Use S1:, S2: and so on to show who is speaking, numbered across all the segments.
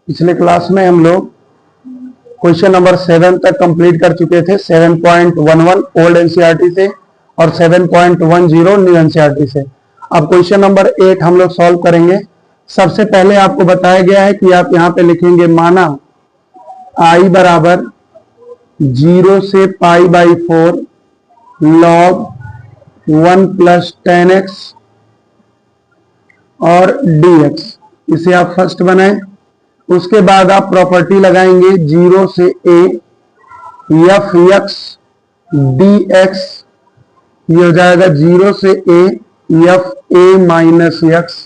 S1: पिछले क्लास में हम लोग क्वेश्चन नंबर 7 तक कंप्लीट कर चुके थे 7.11 ओल्ड एनसीईआरटी से और 7.10 न्यू एनसीईआरटी से। अब क्वेश्चन नंबर 8 हम लोग सॉल्व करेंगे। सबसे पहले आपको बताया गया है कि आप यहां पे लिखेंगे माना i बराबर 0 से π/4 log 1 प्लस 10x और dx, इसे आप फर्स्ट बनाएं। उसके बाद आप प्रॉपर्टी लगाएंगे 0 से a f x dx, ये हो जाएगा 0 से a f a minus x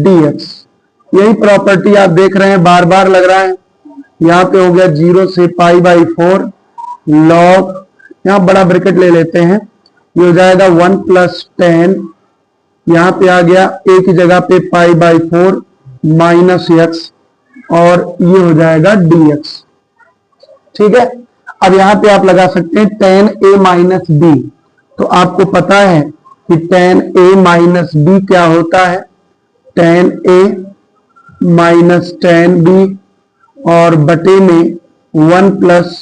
S1: dx। यही प्रॉपर्टी आप देख रहे हैं, बार बार लग रहा है। यहां पे हो गया 0 से π/4 log, यहां बड़ा ब्रैकेट ले लेते हैं, ये हो जाएगा 1 प्लस 10, यहां पे आ गया a की जगह पे π/4 माइनस x और ये हो जाएगा dx। ठीक है, अब यहां पे आप लगा सकते हैं tan a माइनस b। तो आपको पता है कि tan a माइनस b क्या होता है, tan a minus tan b और बटे में 1 plus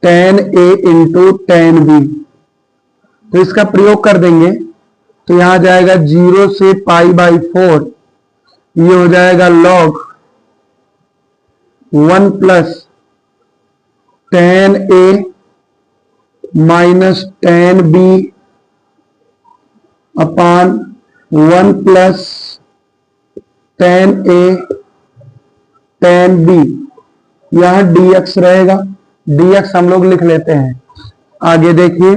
S1: tan a into tan b। तो इसका प्रयोग कर देंगे तो यहां जाएगा 0 से π/4, ये हो जाएगा log 1 plus tan a minus tan b upon 1 plus tan a tan b। यहां dx रहेगा, dx हम लोग लिख लेते हैं। आगे देखिए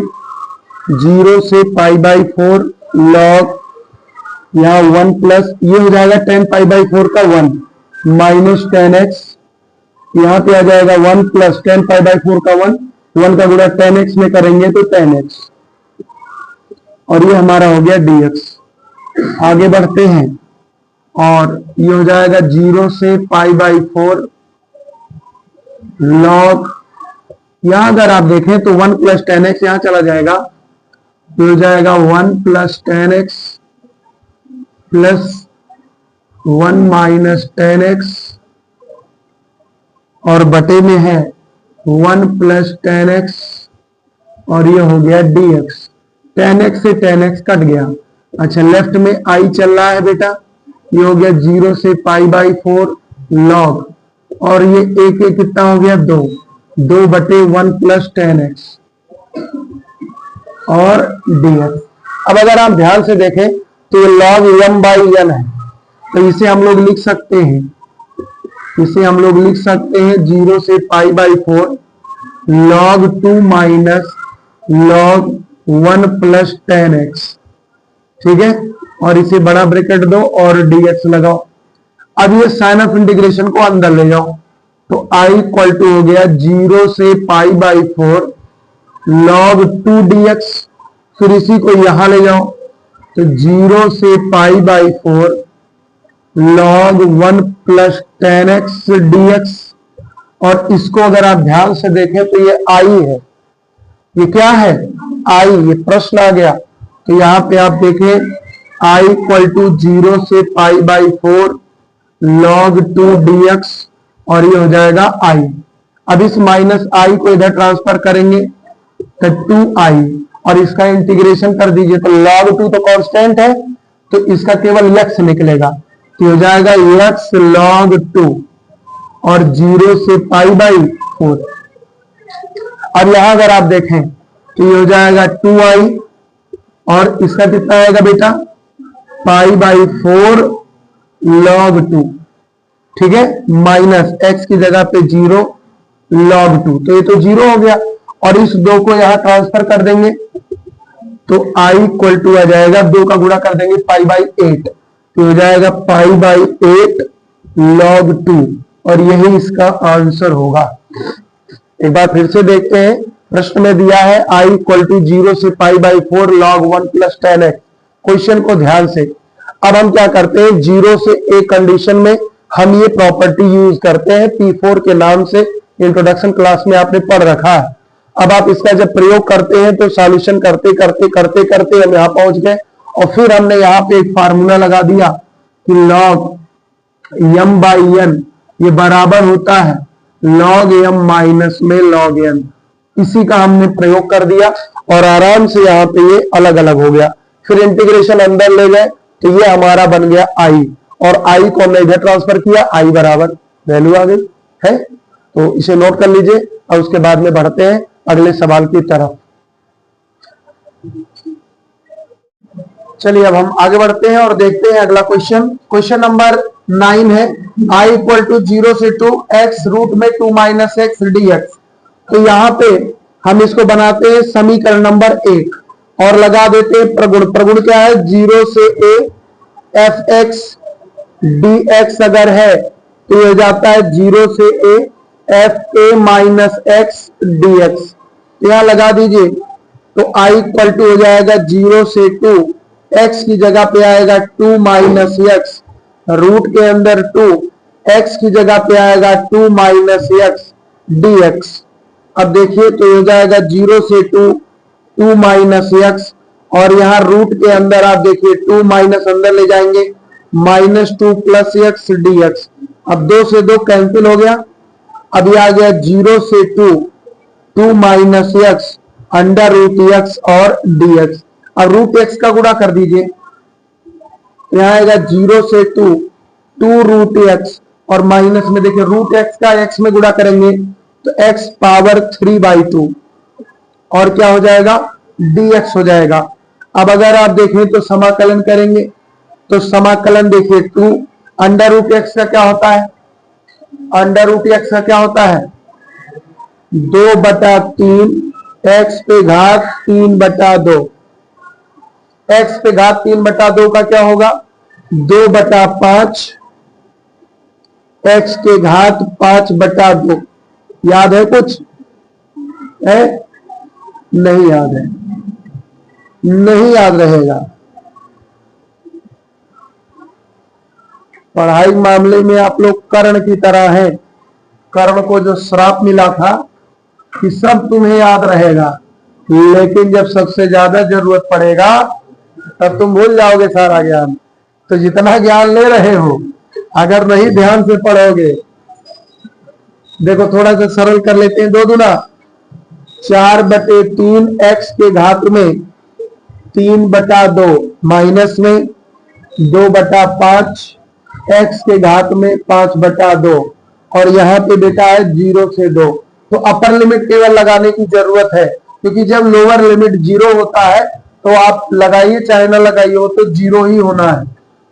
S1: 0 से π/4 log, यहां 1 प्लस, ये हो जाएगा tan π/4 का 1 माइनस tan x, यहां पे आ जाएगा 1 प्लस tan π/4 का 1 का गुणा tan x में करेंगे तो tan x, और ये हमारा हो गया dx। आगे बढ़ते हैं और ये हो जाएगा 0 से π/4 log, यहां अगर आप देखें तो 1 प्लस tan x यहां चला जाएगा, तो हो जाएगा 1 plus tan x plus 1 minus tan x और बटे में है 1 प्लस tan x और ये हो गया dx। tan x से tan x कट गया। अच्छा, लेफ्ट में i चल रहा है बेटा, ये हो गया 0 से π/4 log और ये एक कितना हो गया 2 बटे 1 प्लस tan x और dx। अब अगर आप ध्यान से देखें तो ये log m/n है, तो इसे हम लोग लिख सकते हैं, 0 से π/4 log 2 minus log 1 plus tan x। ठीक है, और इसे बड़ा ब्रैकेट दो और dx लगाओ। अब ये साइन ऑफ इंटीग्रेशन को अंदर ले जाओ, तो i इक्वल टू हो गया 0 से π/4 log 2 dx, फिर इसी को यहां ले जाओ तो 0 से π/4 log 1 plus tan x dx, और इसको अगर आप ध्यान से देखें तो ये i है, ये क्या है i, ये प्रश्न आ गया। तो यहां पे आप देखें i इक्वल टू 0 से π/4 log 2 dx और ये हो जाएगा i। अब इस माइनस i को इधर ट्रांसफर करेंगे तो 2i और इसका इंटीग्रेशन कर दीजिए तो log 2 तो कांस्टेंट है, तो इसका केवल x निकलेगा, तो हो जाएगा x log 2 और 0 से π/4। अब यहां अगर आप देखें तो ये हो जाएगा 2i और इसका कितना आएगा बेटा π/4 log 2। ठीक है, माइनस x की जगह पे 0 log 2, तो ये तो 0 हो गया और इस 2 को यहां ट्रांसफर कर देंगे तो i इक्वल टू आ जाएगा, 2 का गुणा कर देंगे π/8, तो हो जाएगा π/8 log 2 और यही इसका आंसर होगा। एक बार फिर से देखते हैं, प्रश्न में दिया है i इक्वल टू 0 से π/4 log 1 plus tan x। Question को ध्यान से, अब हम क्या करते हैं, 0 से a कंडीशन में हम ये प्रॉपर्टी यूज करते हैं, P4 के नाम से इंट्रोडक्शन क्लास में आपने पढ़ रखा है। अब आप इसका जब प्रयोग करते हैं तो सॉल्यूशन करते करते करते करते हम यहां पहुंच गए और फिर हमने यहां पे एक फार्मूला लगा दिया कि log m/n ये बराबर होता है log m माइनस में log n। इसी का हमने प्रयोग कर दिया और आराम से यहाँ पे ये अलग अलग हो गया। फिर इंटीग्रेशन अंदर ले गए तो ये हमारा बन गया i, और i को हमने इधर ट्रांसफर किया, i बराबर वैल्यू आ गई है। तो इसे नोट कर लीजिए और उसके बाद में बढ़ते हैं अगले सवाल की तरफ। चलिए अब हम आगे बढ़ते हैं और देखते हैं अगला क्वेश्चन। क्वेश्चन नंबर 9 है i इक्वल टू 0 से 2 x रूट में 2 माइनस एक्स dx। तो यहाँ पे हम इसको बनाते हैं समीकरण नंबर 1 और लगा देते हैं प्रगुण। प्रगुण क्या है? 0 से a f x dx अगर है तो ये हो जाता है 0 से a f a minus x dx। यहाँ लगा दीजिए तो i इक्वल टू हो जाएगा 0 से 2, x की जगह पे आएगा 2 माइनस एक्स, रूट के अंदर 2, x की जगह पे आएगा 2 माइनस एक्स dx। अब देखिए तो हो जाएगा 0 से 2, 2 माइनस एक्स, और यहाँ रूट के अंदर आप देखिए 2 माइनस अंदर ले जाएंगे, माइनस 2 प्लस एक्स dx। अब 2 से 2 कैंसिल हो गया। अब ये आ गया 0 से 2, 2 minus x under root x और dx। अब रूट एक्स का गुणा कर दीजिए, यहाँ आएगा 0 से 2, 2 रूट एक्स, और माइनस में देखिए रूट एक्स का एक्स में गुणा करेंगे तो x पावर 3/2 और क्या हो जाएगा? dx हो जाएगा। अब अगर आप देखें तो समाकलन करेंगे तो समाकलन देखिए 2 अंडर रूट एक्स का क्या होता है? अंडर रूट एक्स का क्या होता है? 2/3 x पे घात 3/2। x पे घात 3/2 का क्या होगा? 2/5 x के घात 5/2। याद है कुछ? है? नहीं याद है, नहीं याद रहेगा। पढ़ाई मामले में आप लोग कर्ण की तरह हैं। कर्ण को जो श्राप मिला था कि सब तुम्हें याद रहेगा, लेकिन जब सबसे ज्यादा जरूरत पड़ेगा तब तुम भूल जाओगे सारा ज्ञान। तो जितना ज्ञान ले रहे हो अगर नहीं ध्यान से पढ़ोगे, देखो थोड़ा सा सरल कर लेते हैं। 2 दूना 4/3 x के घात में 3/2 माइनस में 2/5 x के घात में 5/2, और यहाँ पे बेटा है 0 से 2। तो अपर लिमिट केवल लगाने की जरूरत है, क्योंकि जब लोअर लिमिट 0 होता है तो आप लगाइए चाहे ना लगाइए वो तो 0 ही होना है।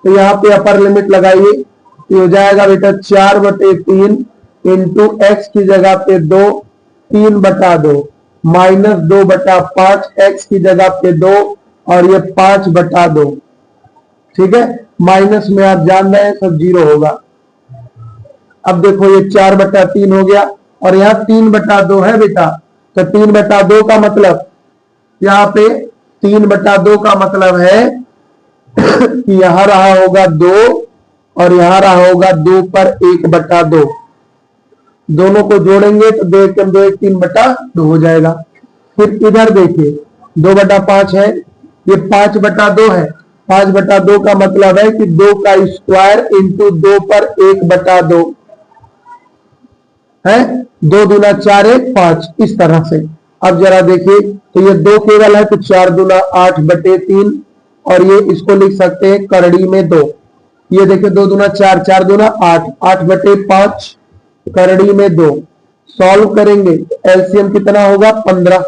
S1: तो यहाँ पे अपर लिमिट लगाइए, तो हो जाएगा बेटा 4/3 इंटू एक्स की जगह पे 2, 3/2 माइनस 2/5 एक्स की जगह पे 2 और ये 5/2। ठीक है, माइनस में आप जान रहे हैं सब 0 होगा। अब देखो ये 4/3 हो गया और यहाँ 3/2 है बेटा, तो 3/2 का मतलब यहाँ पे 3/2 का मतलब है कि यहां रहा होगा 2 और यहां रहा होगा 2 पर 1/2। दोनों को जोड़ेंगे तो 2 1 2 3/2 हो जाएगा। फिर इधर देखिए 2/5 है, ये 5/2 है। 5/2 का मतलब है कि 2 का स्क्वायर इंटू 2 पर 1/2 है। 2 दूना 4 1 5 इस तरह से। अब जरा देखिए तो ये 2 केवल है तो 4 दूना 8/3 और ये इसको लिख सकते हैं करड़ी में 2। ये देखिए 2 दूना 4 4 दूना 8 8/5 करड़ी में 2। सॉल्व करेंगे एलसीएम कितना होगा 15,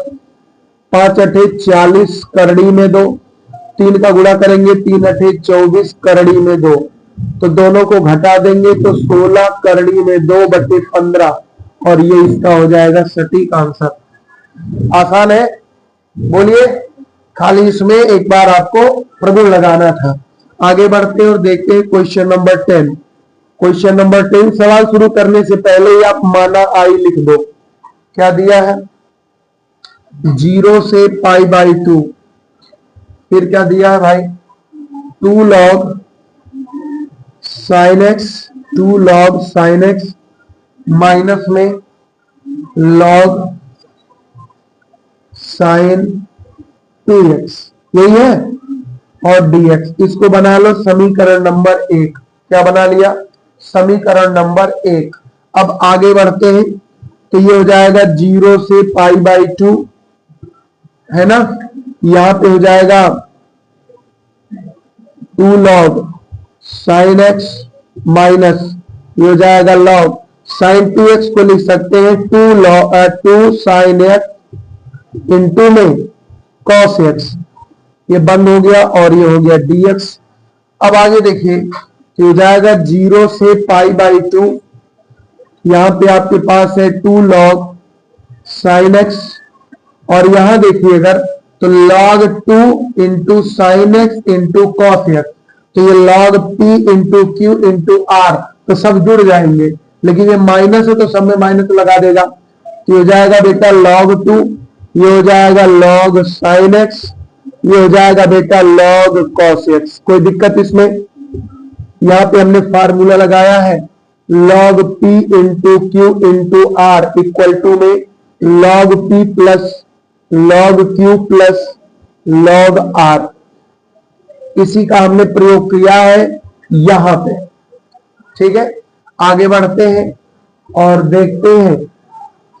S1: 5 8 40 करड़ी में 2, 3 का गुणा करेंगे 3 8 24 करड़ी में 2, तो दोनों को घटा देंगे तो 16 करड़ी में 2/15 और ये इसका हो जाएगा सटीक आंसर। आसान है, बोलिए, खाली इसमें एक बार आपको प्रगुण लगाना था। आगे बढ़ते हैं और देखते हैं क्वेश्चन नंबर 10। क्वेश्चन नंबर 10 सवाल शुरू करने से पहले ही आप माना आई लिख दो। क्या दिया है? 0 से π/2। फिर क्या दिया है भाई? 2 log sin x, 2 log sin x minus में log sin 2x, यही है, और dx। इसको बना लो समीकरण नंबर 1। क्या बना लिया? समीकरण नंबर 1। अब आगे बढ़ते हैं तो ये हो जाएगा 0 से π/2 है ना, यहां पे हो जाएगा 2 log sin x माइनस ये हो जाएगा log sin 2x को लिख सकते हैं 2 sin x इंटू में cos x, ये बंद हो गया और ये हो गया dx। अब आगे देखिए तो हो जाएगा 0 से π/2, यहां पे आपके पास है 2 log sin x और यहां देखिए अगर तो log 2 into sine x into cos x, तो ये log p into Q into R तो सब जुड़ जाएंगे, लेकिन ये माइनस है तो सब में माइनस लगा देगा, तो हो जाएगा बेटा log 2, ये हो जाएगा log sin x, ये हो जाएगा बेटा log cos x। कोई दिक्कत इसमें? यहां पे हमने फार्मूला लगाया है log p into Q into R equal to में log p plus log q plus log r, इसी का हमने प्रयोग किया है यहां पे। ठीक है, आगे बढ़ते हैं और देखते हैं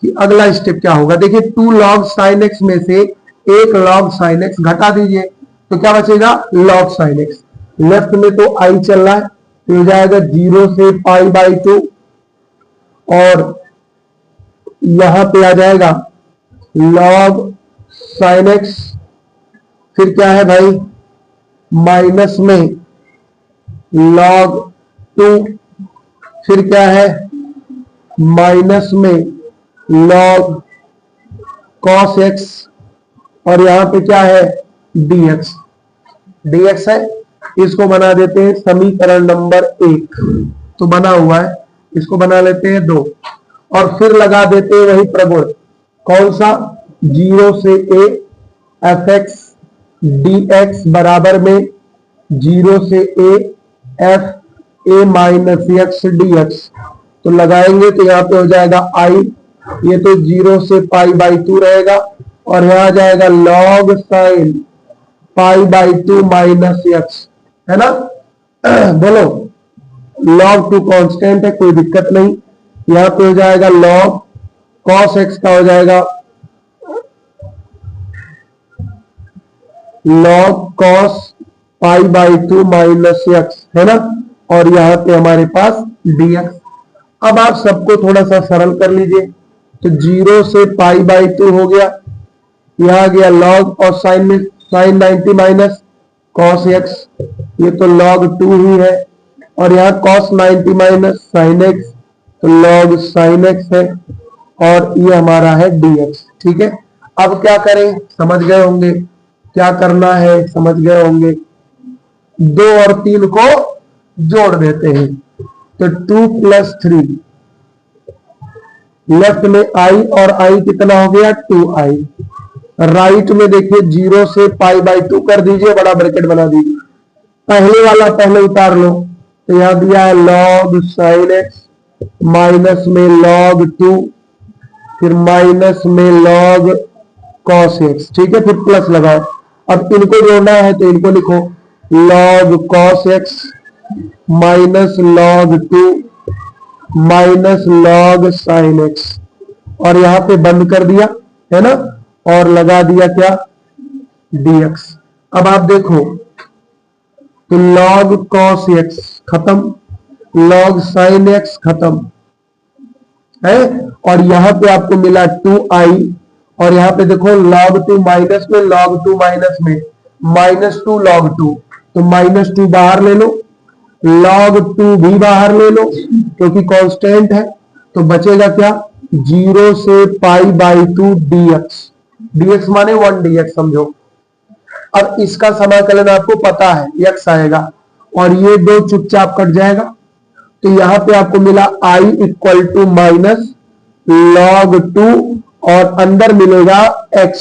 S1: कि अगला स्टेप क्या होगा। देखिए 2 log sin x में से 1 log sin x घटा दीजिए तो क्या बचेगा log sin x। लेफ्ट में तो i चल रहा है तो हो जाएगा 0 से π/2 और यहां पे आ जाएगा log sin x, फिर क्या है भाई माइनस में log 2, फिर क्या है माइनस में log cos x और यहां पे क्या है dx है। इसको बना देते हैं समीकरण नंबर 1, तो बना हुआ है, इसको बना लेते हैं 2 और फिर लगा देते हैं वही प्रगुण, कौन सा 0 से a fx dx बराबर में 0 से a f a minus x dx, तो लगाएंगे तो यहाँ पे हो जाएगा i, ये तो 0 से π/2 रहेगा और यहाँ आ जाएगा log sin π/2 माइनस x, है ना। बोलो log 2 कांस्टेंट है, कोई दिक्कत नहीं। यहाँ पे हो जाएगा log cos x का हो जाएगा log cos π/2 माइनस x, है ना, और यहाँ पे हमारे पास dx। अब आप सबको थोड़ा सा सरल कर लीजिए तो 0 से π/2 हो गया, यहाँ गया log और साइन में sin 90 माइनस cos x, ये तो log 2 ही है और यहाँ cos 90 माइनस sin x तो log sin x है और ये हमारा है dx। ठीक है, अब क्या करें समझ गए होंगे, क्या करना है समझ गए होंगे। 2 और 3 को जोड़ देते हैं तो 2 + 3, लेफ्ट में i और i कितना हो गया 2i, राइट में देखिए 0 से π/2 कर दीजिए, बड़ा ब्रैकेट बना दीजिए, पहले वाला पहले उतार लो तो यहां दिया है log sin x माइनस में log 2 फिर माइनस में log cos x। ठीक है, फिर प्लस लगाओ, अब इनको जोड़ना है तो इनको लिखो log cos x minus log 2 minus log sin x और यहां पे बंद कर दिया, है ना, और लगा दिया क्या dx। अब आप देखो तो log cos x खत्म, log sin x खत्म है और यहां पे आपको मिला 2i और यहां पे देखो log 2 माइनस में log 2 माइनस में -2 log 2, तो -2 बाहर ले लो, log 2 भी बाहर ले लो क्योंकि कांस्टेंट है, तो बचेगा क्या 0 से π/2 dx, dx माने 1 dx समझो। अब इसका समाकलन आपको पता है x आएगा और ये 2 चुपचाप कट जाएगा, तो यहां पे आपको मिला i equal to minus log 2 और अंदर मिलेगा x,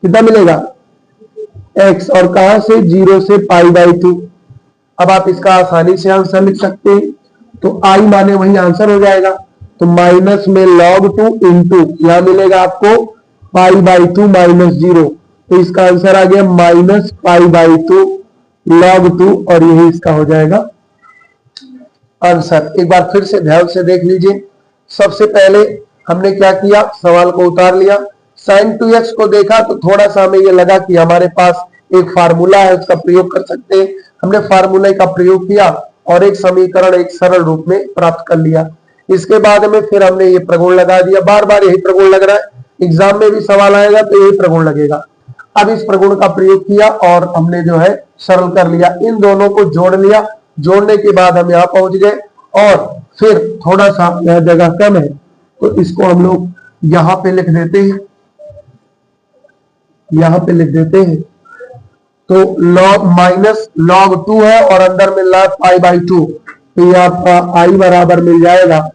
S1: कितना मिलेगा x और कहां से 0 से π/2। अब आप इसका आसानी से आंसर लिख सकते हैं, तो i माने वही आंसर हो जाएगा, तो माइनस में log 2 इंटू यहां मिलेगा आपको π/2 माइनस 0, तो इसका आंसर आ गया -π/2 log 2 और यही इसका हो जाएगा आंसर। एक बार फिर से ध्यान से देख लीजिए। सबसे पहले हमने क्या किया, सवाल को उतार लिया, sin 2x को देखा तो थोड़ा सा हमें ये लगा कि हमारे पास एक फार्मूला है, उसका प्रयोग कर सकते हैं। हमने फार्मूले का प्रयोग किया और एक समीकरण एक सरल रूप में प्राप्त कर लिया। इसके बाद में फिर हमने ये प्रगुण लगा दिया। बार बार यही प्रगुण लग रहा है, एग्जाम में भी सवाल आएगा तो यही प्रगुण लगेगा। अब इस प्रगुण का प्रयोग किया और हमने जो है सरल कर लिया, इन दोनों को जोड़ लिया। जोड़ने के बाद हम यहाँ पहुंच गए और फिर थोड़ा सा यह जगह कम है तो इसको हम लोग यहाँ पे लिख देते हैं, यहाँ पे लिख देते हैं। तो log माइनस log 2 है और अंदर मिल रहा है पाई बाई 2, तो ये आपका i बराबर मिल जाएगा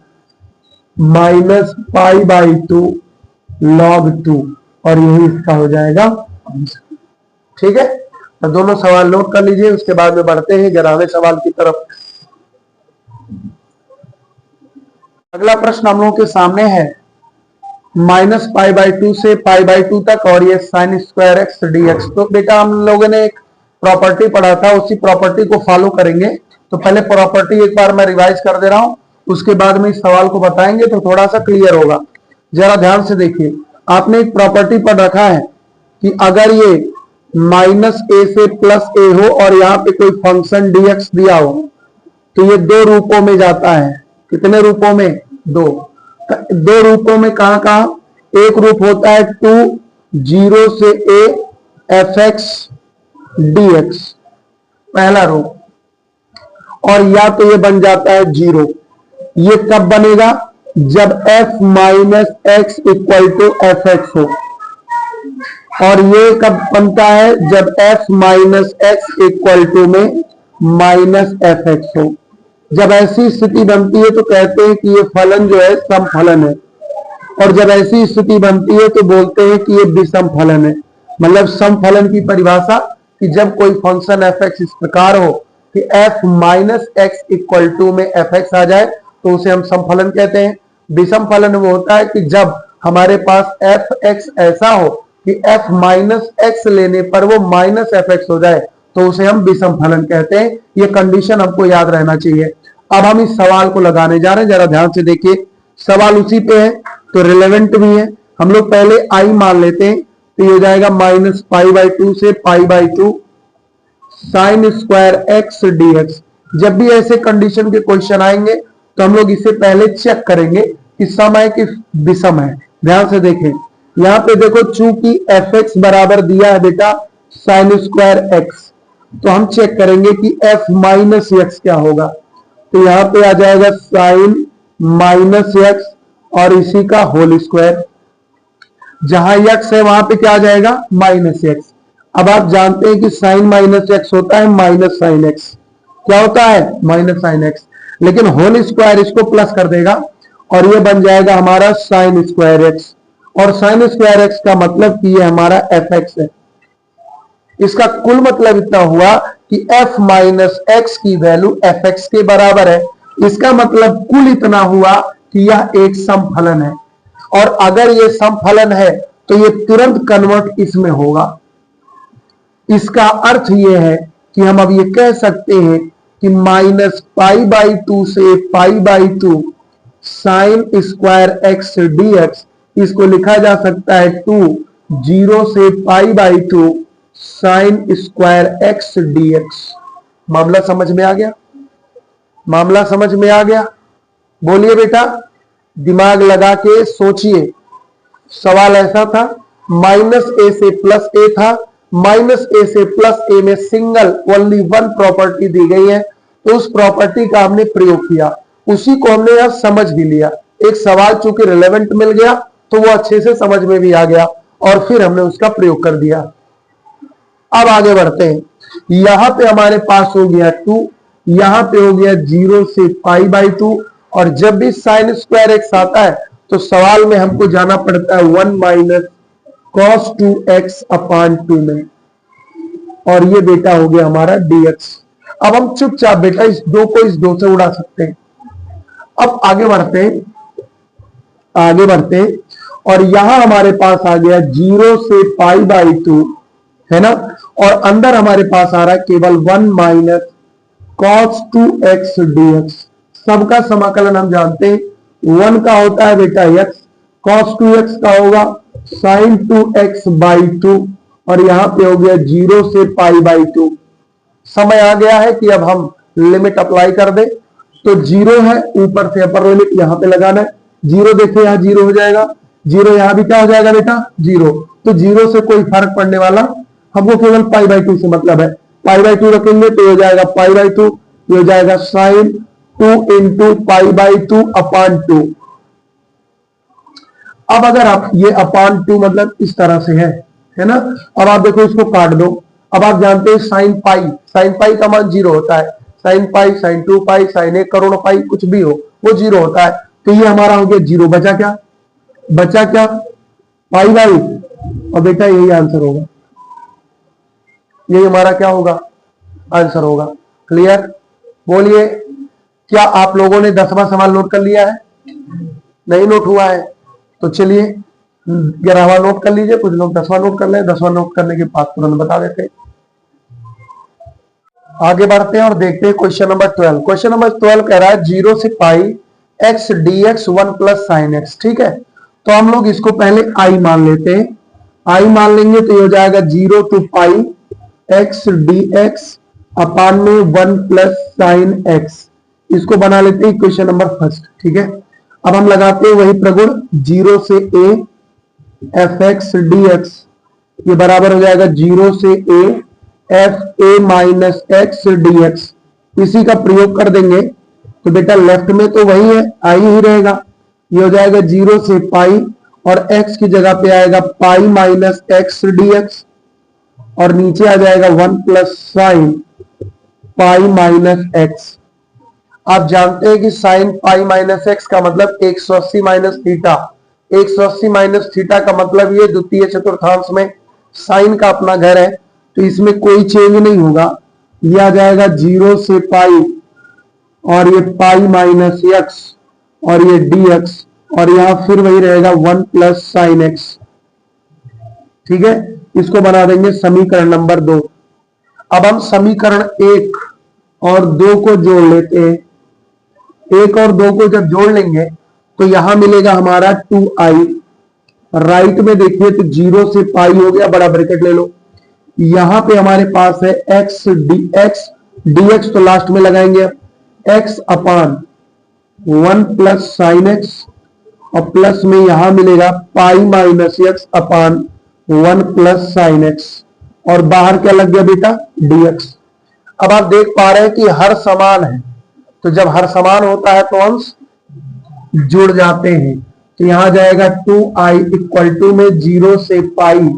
S1: माइनस पाई बाई 2 log 2 और यही इसका हो जाएगा आंसर। ठीक है, तो दोनों सवाल नोट कर लीजिए, उसके बाद में बढ़ते हैं 11वें सवाल की तरफ। अगला प्रश्न हम लोगों के सामने है माइनस पाई बाई 2 से पाई बाई 2 तक और ये sine square x D x. तो बेटा हम लोगों ने एक प्रॉपर्टी पढ़ा था, उसी प्रॉपर्टी को फॉलो करेंगे। तो पहले प्रॉपर्टी एक बार मैं रिवाइज कर दे रहा हूं, उसके बाद में इस सवाल को बताएंगे तो थोड़ा सा क्लियर होगा। जरा ध्यान से देखिए, आपने एक प्रॉपर्टी पढ़ रखा है कि अगर ये माइनस ए से प्लस ए हो और यहाँ पे कोई फंक्शन dx दिया हो तो ये दो रूपों में जाता है। कितने रूपों में? दो रूपों में। कहां कहां? एक रूप होता है 2 0 से a fx dx, पहला रूप, और या तो ये बन जाता है 0। ये कब बनेगा? जब f minus x equal to F x हो। और ये कब बनता है? जब f minus x equal to में माइनस एफ एक्स हो। जब ऐसी स्थिति बनती है तो कहते हैं कि ये फलन जो है सम फलन है, और जब ऐसी स्थिति बनती है तो बोलते हैं कि ये विषम फलन है। मतलब सम फलन की परिभाषा कि जब कोई फंक्शन एफ एक्स इस प्रकार हो कि f minus x equal to में एफ एक्स आ जाए तो उसे हम सम फलन कहते हैं। विषम फलन वो होता है कि जब हमारे पास एफ एक्स ऐसा हो कि f माइनस एक्स लेने पर वो माइनस एफ एक्स हो जाए तो उसे हम विषम फलन कहते हैं। ये कंडीशन हमको याद रहना चाहिए। अब हम इस सवाल को लगाने जा रहे हैं, जरा ध्यान से देखिए। सवाल उसी पे है तो रिलेवेंट भी है। हम लोग पहले i मान लेते हैं, तो ये हो जाएगा माइनस पाई बाई 2 से pi by 2 sine square x dx। जब भी ऐसे कंडीशन के क्वेश्चन आएंगे तो हम लोग इसे पहले चेक करेंगे कि सम है कि विषम है। ध्यान से देखें, यहाँ पे देखो चूंकि एफ एक्स बराबर दिया है बेटा साइन स्क्वायर एक्स, तो हम चेक करेंगे कि f माइनस एक्स क्या होगा। तो यहाँ पे आ जाएगा साइन माइनस एक्स और इसी का होल स्क्वायर। जहां x है वहां पे क्या आ जाएगा? Minus x. अब आप जानते हैं कि साइन माइनस एक्स होता है माइनस साइन एक्स। क्या होता है? Minus sine x. लेकिन होल स्क्वायर इसको प्लस कर देगा और ये बन जाएगा हमारा साइन स्क्वायर एक्स। और साइन स्क्वायर एक्स का मतलब कि ये हमारा एफ एक्स है। इसका कुल मतलब इतना हुआ कि f माइनस एक्स की वैल्यू एफ एक्स के बराबर है। इसका मतलब कुल इतना हुआ कि यह एक समफलन है, और अगर ये समफलन है तो ये तुरंत कन्वर्ट इसमें होगा। इसका अर्थ ये है कि हम अब ये कह सकते हैं कि माइनस पाई बाई 2 से pi by 2 sine square x dx, इसको लिखा जा सकता है 2 0 से pi by 2 sine square x dx। मामला समझ में आ गया? मामला समझ में आ गया? बोलिए बेटा, दिमाग लगा के सोचिए। सवाल ऐसा था, माइनस ए से प्लस ए था, माइनस ए से प्लस ए में सिंगल ओनली वन प्रॉपर्टी दी गई है, तो उस प्रॉपर्टी का हमने प्रयोग किया, उसी को हमने यहां समझ भी लिया। एक सवाल चूंकि रिलेवेंट मिल गया तो वो अच्छे से समझ में भी आ गया और फिर हमने उसका प्रयोग कर दिया। अब आगे बढ़ते हैं। यहां पे हमारे पास हो गया 2, यहां पे हो गया 0 से पाई बाई 2, और जब भी साइन स्क्वायर एक्स आता है तो सवाल में हमको जाना पड़ता है 1 माइनस कॉस 2x अपान 2 में, और ये बेटा हो गया हमारा dx। अब हम चुपचाप बेटा इस 2 को इस 2 से उड़ा सकते हैं। अब आगे बढ़ते हैं, आगे बढ़ते हैं, और यहां हमारे पास आ गया 0 से पाई बाई 2, है ना, और अंदर हमारे पास आ रहा है केवल 1 माइनस कॉस 2x dx। सबका समाकलन हम जानते हैं, 1 का होता है बेटा x, cos 2x का होगा sin 2x/2 और यहां पे हो गया 0 से π/2। समय आ गया है कि अब हम लिमिट अप्लाई कर दे। तो 0 है, ऊपर से अपर लिमिट यहां पे लगाना है। 0 देखिए यहां 0 हो जाएगा, 0 यहां भी क्या हो जाएगा बेटा 0। तो 0 से कोई फर्क पड़ने वाला, हमको केवल π/2 से मतलब है। π/2 रखेंगे तो हो जाएगा π/2, ये हो जाएगा sin 2 इंटू π/2 अपान 2। अब अगर आप ये अपान 2 मतलब इस तरह से है ना। अब आप देखो इसको काट दो। अब आप जानते हैं sin पाई का मान 0 होता है। sin पाई, sin 2 पाई, sin 1 करोड़ पाई, कुछ भी हो वो 0 होता है। तो ये हमारा हो गया 0। बचा क्या π/, और बेटा यही आंसर होगा, यही हमारा क्या होगा आंसर होगा। क्लियर? बोलिए, क्या आप लोगों ने 10वां सवाल नोट कर लिया है? नहीं नोट हुआ है तो चलिए 11वां नोट कर लीजिए, कुछ लोग 10वां नोट कर ले। 10वां नोट करने के बाद तुरंत बता देते हैं। आगे बढ़ते हैं और देखते हैं क्वेश्चन नंबर 12। क्वेश्चन नंबर 12 कह रहा है 0 से पाई x dx 1 plus sine x. ठीक है, तो हम लोग इसको पहले i मान लेते हैं। i मान लेंगे तो ये हो जाएगा 0 टू पाई x dx अपान में 1 प्लस साइन एक्स। इसको बना लेते हैं क्वेश्चन नंबर फर्स्ट। ठीक है, अब हम लगाते हैं वही प्रगुण, 0 से a fx dx, ये बराबर हो जाएगा 0 से a f a minus x dx। इसी का प्रयोग कर देंगे तो बेटा लेफ्ट में तो वही है, आई ही रहेगा। ये हो जाएगा 0 से पाई और x की जगह पे आएगा पाई माइनस एक्स dx और नीचे आ जाएगा 1 plus sine pi minus x. आप जानते हैं कि साइन पाई माइनस एक्स का मतलब 180 माइनस थीटा। 180 माइनस थीटा का मतलब ये द्वितीय चतुर्थांश में साइन का अपना घर है, तो इसमें कोई चेंज नहीं होगा। ये आ जाएगा 0 से पाई और ये पाई माइनस एक्स और ये dx और यहां फिर वही रहेगा 1 प्लस साइन एक्स। ठीक है, इसको बना देंगे समीकरण नंबर 2। अब हम समीकरण 1 और 2 को जोड़ लेते हैं। 1 और 2 को जब जोड़ लेंगे तो यहां मिलेगा हमारा 2i। राइट में देखिए तो 0 से पाई हो गया, बड़ा ब्रैकेट ले लो। यहां पे हमारे पास है x dx तो लास्ट में लगाएंगे x अपान 1 प्लस साइन एक्स और प्लस में यहां मिलेगा पाई माइनस एक्स अपान 1 प्लस साइन एक्स और बाहर क्या लग गया बेटा dx। अब आप देख पा रहे हैं कि हर समान है, तो जब हर समान होता है तो अंश जुड़ जाते हैं। तो यहां जाएगा 2i इक्वल टू में 0 से पाई,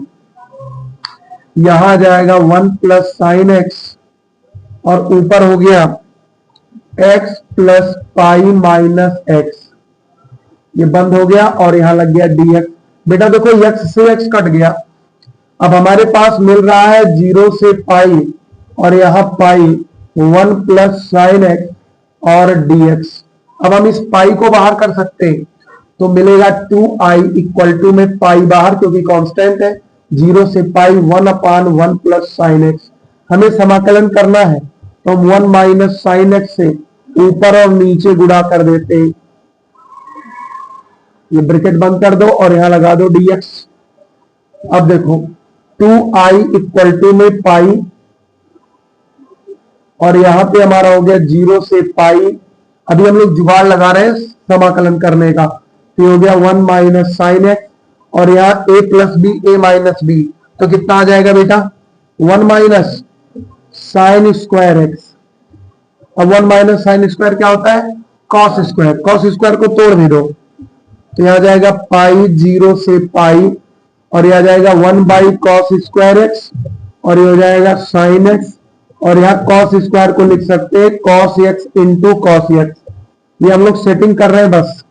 S1: यहां जाएगा 1 प्लस साइन एक्स और ऊपर हो गया x plus pi minus x, ये बंद हो गया और यहां लग गया dx। बेटा देखो x से x कट गया। अब हमारे पास मिल रहा है 0 से पाई और यहां पाई 1 प्लस साइन एक्स और dx। अब हम इस पाई को बाहर कर सकते हैं तो मिलेगा 2i इक्वल टू में पाई बाहर क्योंकि कांस्टेंट है, 0 से पाई 1 अपान 1 प्लस साइन एक्स। हमें समाकलन करना है तो हम 1 माइनस साइन एक्स से ऊपर और नीचे गुणा कर देते हैं। ये ब्रैकेट बंद कर दो और यहां लगा दो dx। अब देखो 2i इक्वल टू में पाई और यहां पे हमारा हो गया 0 से पाई। अभी हम लोग जुगाड़ लगा रहे हैं समाकलन करने का, तो हो गया 1 माइनस साइन एक्स और यहाँ a plus B A minus B, तो कितना आ जाएगा बेटा 1 माइनस साइन स्क्वायर एक्स। अब 1 माइनस साइन स्क्वायर क्या होता है कॉस स्क्वायर। कॉस स्क्वायर को तोड़ भी दो तो यहां जाएगा पाई 0 से पाई और यह जाएगा 1 बाई कॉस स्क्वायर एक्स और ये हो जाएगा साइन एक्स और यहाँ कॉस स्क्वायर को लिख सकते हैं cos x into cos x. ये हम लोग सेटिंग कर रहे हैं बस।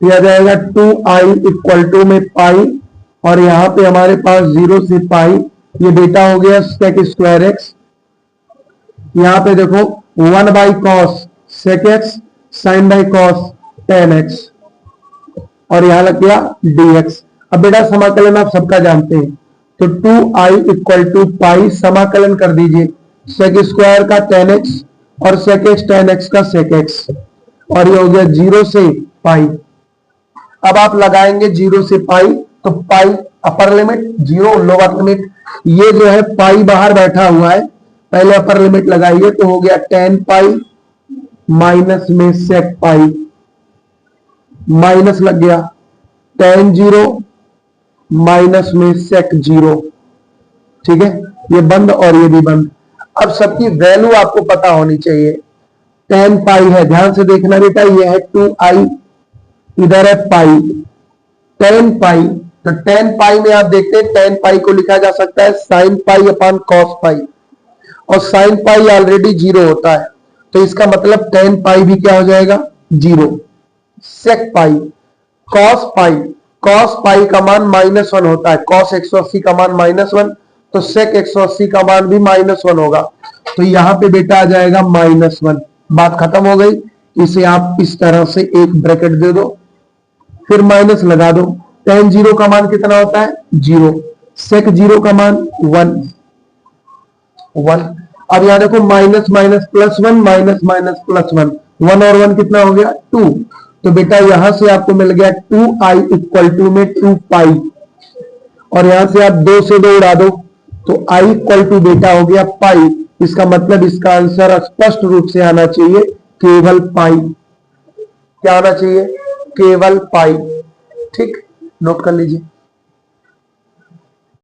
S1: यह जाएगा 2i इक्वल टू में पाई और यहाँ पे हमारे पास 0 से पाई, ये बेटा हो गया सेक स्क्वायर एक्स। यहाँ पे देखो 1 by cos sec x sine by cos tan x और यहाँ लग गया dx। अब बेटा समाकलन आप सबका जानते हैं तो 2i इक्वल टू पाई समाकलन कर दीजिए सेक स्क्वायर का टेन एक्स और सेक एक्स टेन एक्स का सेक एक्स। और ये हो गया 0 से पाई। अब आप लगाएंगे 0 से पाई, तो पाई अपर लिमिट, 0 लोअर लिमिट। ये जो है पाई बाहर बैठा हुआ है, पहले अपर लिमिट लगाइए तो हो गया tan पाई माइनस में sec पाई, माइनस लग गया tan 0 माइनस में sec 0। ठीक है, ये बंद और ये भी बंद। अब सबकी वैल्यू आपको पता होनी चाहिए। tan पाई है, ध्यान से देखना बेटा, ये है 2i, इधर है पाई, tan पाई। तो tan पाई में आप देखते हैं tan पाई को लिखा जा सकता है sin पाई अपान cos पाई, और sin पाई ऑलरेडी 0 होता है, तो इसका मतलब tan पाई भी क्या हो जाएगा 0। sec पाई, cos पाई का मान -1 होता है, cos 180 का मान -1, तो sec 180 का मान भी -1 होगा, तो यहां पे बेटा आ जाएगा -1। बात खत्म हो गई। इसे आप इस तरह से एक ब्रैकेट दे दो, फिर माइनस लगा दो। tan 0 का मान कितना होता है 0, sec 0 का मान 1। अब यहां देखो minus minus plus 1, minus minus plus 1, 1 और 1 कितना हो गया 2। तो बेटा यहां से आपको मिल गया 2i इक्वल टू में 2 पाई, और यहां से आप 2 से 2 उड़ा दो, तो i इक्वल टू बेटा हो गया पाई। इसका मतलब इसका आंसर स्पष्ट रूप से आना चाहिए केवल पाई। क्या आना चाहिए, केवल पाई। ठीक, नोट कर लीजिए।